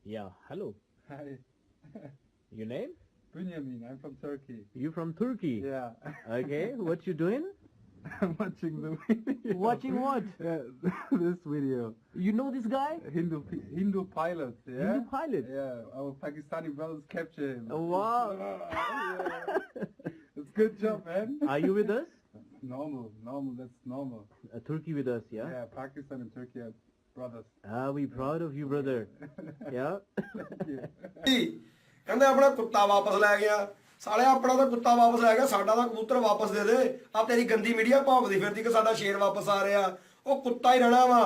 Yeah, hello. Hi. Your name? Benjamin, I'm from Turkey. You from Turkey? Yeah. Okay, what you doing? I'm watching the video. Watching what? This video. You know this guy? Hindu pilot, yeah? Hindu pilot? Yeah, our Pakistani brothers capture him. Wow. Yeah. It's a good job, man. Are you with us? Normal, that's normal. Turkey with us, yeah? Yeah, Pakistan and Turkey are brothers. We proud of you, brother. Yeah? Thank you. ਕਹਿੰਦੇ ਆਪਣਾ ਕੁੱਤਾ ਵਾਪਸ ਲੈ ਗਿਆ ਸਾਲੇ ਆਪਣਾ ਤਾਂ ਕੁੱਤਾ ਵਾਪਸ ਲੈ ਗਿਆ ਸਾਡਾ ਤਾਂ ਕਬੂਤਰ ਵਾਪਸ ਦੇ ਦੇ ਆ ਤੇਰੀ ਗੰਦੀ ਮੀਡੀਆ ਭੌਂਕਦੀ ਫਿਰਦੀ ਕਿ ਸਾਡਾ ਸ਼ੇਰ ਵਾਪਸ ਆ ਰਿਹਾ ਉਹ ਕੁੱਤਾ ਹੀ ਰਹਿਣਾ ਵਾ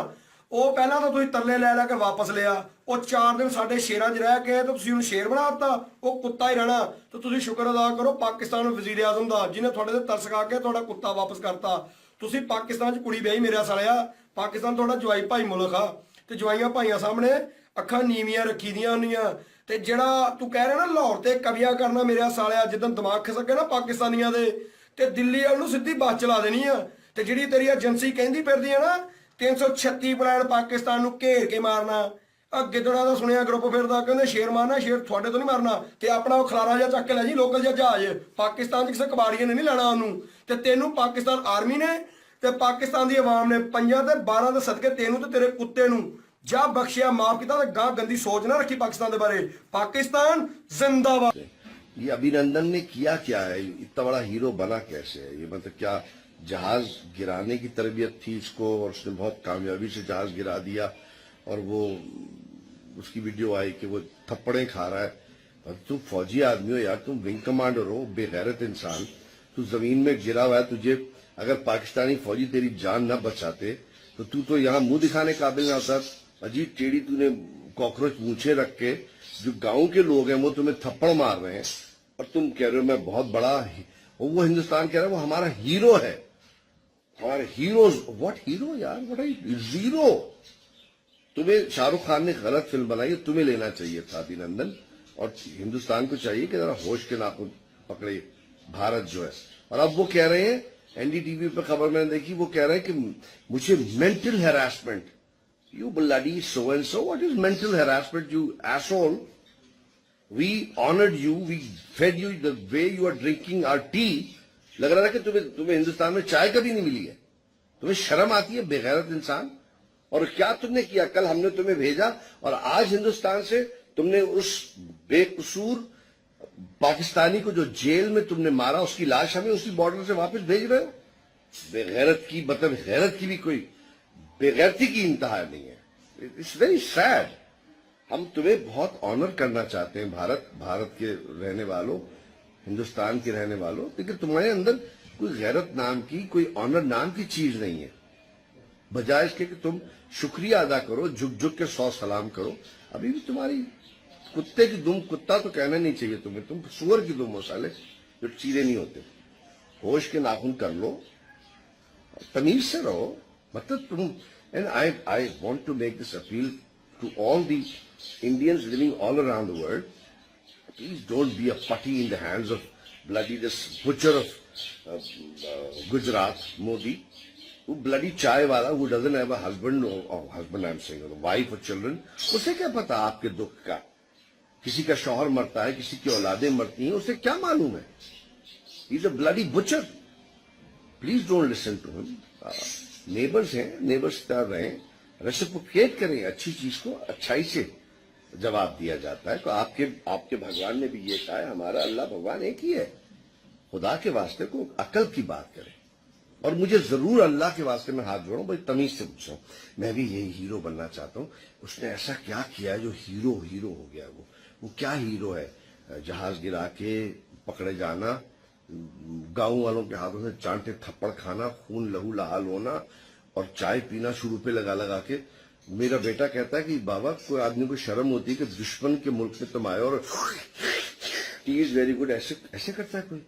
ਉਹ ਪਹਿਲਾਂ ਤਾਂ ਤੁਸੀਂ ਤਰਲੇ ਲੈ ਲੈ ਕੇ ਵਾਪਸ ਲਿਆ ਉਹ 4 ਦਿਨ ਸਾਡੇ ਸ਼ੇਰਾਂ 'ਚ ਰਹਿ ਕੇ ਤੇ ਤੁਸੀਂ ਉਹਨੂੰ ਸ਼ੇਰ ਬਣਾ ਦਿੱਤਾ ਉਹ ਕੁੱਤਾ ਹੀ ਰਹਿਣਾ ਤੇ ਤੁਸੀਂ ਸ਼ੁਕਰ ਅਦਾ ਕਰੋ ਪਾਕਿਸਤਾਨ ਵਜ਼ੀਰ ਆਜ਼ਮ ਦਾ ਜਿਹਨੇ ਤੁਹਾਡੇ ਤੇ ਤਰਸ ਖਾ ਕੇ ਤੁਹਾਡਾ ਕੁੱਤਾ ਵਾਪਸ ਕਰਤਾ ਤੁਸੀਂ ਪਾਕਿਸਤਾਨ 'ਚ ਕੁੜੀ ਵਿਆਹੀ ਮੇਰਾ ਸਾਲਿਆ ਪਾਕਿਸਤਾਨ ਤੁਹਾਡਾ ਜਵਾਈ ਭਾਈ ਮੁਲਕ ਆ ਤੇ ਜਵਾਈਆਂ ਭਾਈਆਂ ਸਾਹਮਣੇ ਅੱਖਾਂ ਨੀਵੀਆਂ ਰੱਖੀ ਦੀਆਂ ਹੁੰਦੀਆਂ ਤੇ ਜਿਹੜਾ ਤੂੰ ਕਹਿ ਰਿਹਾ ਨਾ ਲਾਹੌਰ ਤੇ ਕਬਜ਼ਾ ਕਰਨਾ ਮੇਰੇ ਸਾਲਿਆ ਜਿੱਦਾਂ ਦਿਮਾਗ ਖਿਸਕੇ ਨਾ ਪਾਕਿਸਤਾਨੀਆਂ ਦੇ ਤੇ ਦਿੱਲੀ ਵਾਲ ਨੂੰ ਸਿੱਧੀ ਬੱਸ ਚਲਾ ਦੇਣੀ ਆ ਤੇ ਜਿਹੜੀ ਤੇਰੀ ਏਜੰਸੀ ਕਹਿੰਦੀ ਫਿਰਦੀ ਆ ਨਾ 336 ਪਲਾਨ ਪਾਕਿਸਤਾਨ ਨੂੰ ਘੇਰ ਕੇ ਮਾਰਨਾ ਆ ਗਿੱਦੜਾਂ ਦਾ ਸੁਣਿਆ ਗਰੁੱਪ ਫਿਰਦਾ ਕਹਿੰਦੇ ਸ਼ੇਰ ਮਾਰਨਾ ਸ਼ੇਰ ਤੁਹਾਡੇ ਤੋਂ ਨਹੀਂ ਮਾਰਨਾ ਤੇ ਆਪਣਾ ਉਹ ਖਲਾਰਾ ਜਿਹਾ ਚੱਕ ਕੇ ਲੈ ਜੀ ਲੋਕਲ ਜਿਹਾ ਜਹਾਜ਼ ਪਾਕਿਸਤਾਨ 'ਚ ਕਿਸੇ ਕਬਾੜੀਏ ਨੇ ਨਹੀਂ ਲੈਣਾ ਉਹਨੂੰ ਤੇ ਤੈਨੂੰ ਪਾਕਿਸਤਾਨ ਆਰਮੀ ਨੇ ਤੇ ਪਾਕਿਸਤਾਨ ਦੀ ਆਵਾਮ ਨੇ 5 ਤੇ 12 ਦੇ ਸਦਕੇ ਤੈਨੂੰ ਤੇ ਤੇਰੇ ਕੁੱਤੇ ਨੂੰ जा बख्शिया माफ किया तो गां गंदी सोच ना रखी पाकिस्तान के बारे पाकिस्तान जिंदाबाद। ये अभिनंदन ने किया क्या है इतना बड़ा हीरो बना कैसे है ये मतलब क्या जहाज गिराने की तरबियत थी इसको और उसने बहुत कामयाबी से जहाज गिरा दिया और वो उसकी वीडियो आई कि वो थप्पड़े खा रहा है तुम फौजी आदमी हो यार तुम विंग कमांडर हो बेगैरत इंसान तू जमीन में गिरा हुआ है तुझे अगर पाकिस्तानी फौजी तेरी जान न बचाते तो तू तो यहाँ मुंह दिखाने काबिल ना होता अजीब टेढ़ी तूने कॉकरोच मूछे रख के जो गांव के लोग हैं वो तुम्हें थप्पड़ मार रहे हैं और तुम कह रहे हो मैं बहुत बड़ा वो हिंदुस्तान कह रहा है वो हमारा हीरो है हमारे हीरोज व्हाट हीरो यार व्हाट जीरो तुम्हें शाहरुख खान ने गलत फिल्म बनाई तुम्हें लेना चाहिए था अभिनंदन और हिंदुस्तान को चाहिए कि जरा होश के नाखून पकड़े भारत जो है और अब वो कह रहे हैं एनडीटीवी पे खबर मैंने देखी वो कह रहे हैं कि मुझे mental harassment You bloody so-and-so, what is mental harassment, you asshole? We honored you, we fed you the way you are drinking our tea. लग रहा था कि तुम्हें हिंदुस्तान में चाय कभी नहीं मिली है तुम्हें शर्म आती है बेगैरत इंसान और क्या तुमने किया कल हमने तुम्हें भेजा और आज हिंदुस्तान से तुमने उस बेकसूर पाकिस्तानी को जो जेल में तुमने मारा उसकी लाश हमें उसी बॉर्डर से वापस भेज रहे हो बेगैरत की मतलब गैरत की भी कोई बेगैरती की इंतहा नहीं है इट्स वेरी सैड हम तुम्हें बहुत ऑनर करना चाहते हैं भारत के रहने वालों हिंदुस्तान के रहने वालों लेकिन तुम्हारे अंदर कोई गैरत नाम की कोई ऑनर नाम की चीज नहीं है बजाय इसके कि तुम शुक्रिया अदा करो झुक झुक के 100 सलाम करो अभी भी तुम्हारी कुत्ते की दुम कुत्ता तो कहना नहीं चाहिए तुम्हें तुम सुअर की दुम हो साले जो सीधे नहीं होते होश के नाखून कर लो तमीज से रहो मतलब तुम and I want to make this appeal to all the Indians living all around the world. Please don't be a putty in the hands of bloody this butcher of Gujarat, Modi, who bloody chai wala who doesn't have a husband or husband I'm saying, or a wife or children. उसे क्या पता आपके दुख का? किसी का शौहर मरता है, किसी की औलादें मरती हैं, उसे क्या मालूम है? He's a bloody butcher. Please don't listen to him. Neighbours हैं नेबर्स कर रहे हैं रेसिप्रोकेट करें अच्छी चीज को अच्छाई से जवाब दिया जाता है तो आपके भगवान ने भी ये कहा है हमारा अल्लाह भगवान एक ही है खुदा के वास्ते को अकल की बात करें और मुझे जरूर अल्लाह के वास्ते में हाथ जोड़ो बड़ी तमीज से पूछो मैं भी यही हीरो बनना चाहता हूँ उसने ऐसा क्या किया जो हीरो हो गया वो क्या हीरो है जहाज गिरा के पकड़े जाना गांव वालों के हाथों से चांटे थप्पड़ खाना खून लहू लहाल होना और चाय पीना शुरू पे लगा के मेरा बेटा कहता है कि बाबा कोई आदमी को शर्म होती है कि दुश्मन के मुल्क में तुम आए और टी इज वेरी गुड ऐसे करता है कोई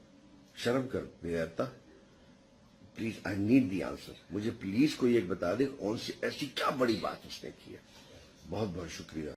शर्म कर बेहता please I need the answer मुझे प्लीज कोई एक बता दे कौन सी ऐसी क्या बड़ी बात उसने की है बहुत बहुत शुक्रिया।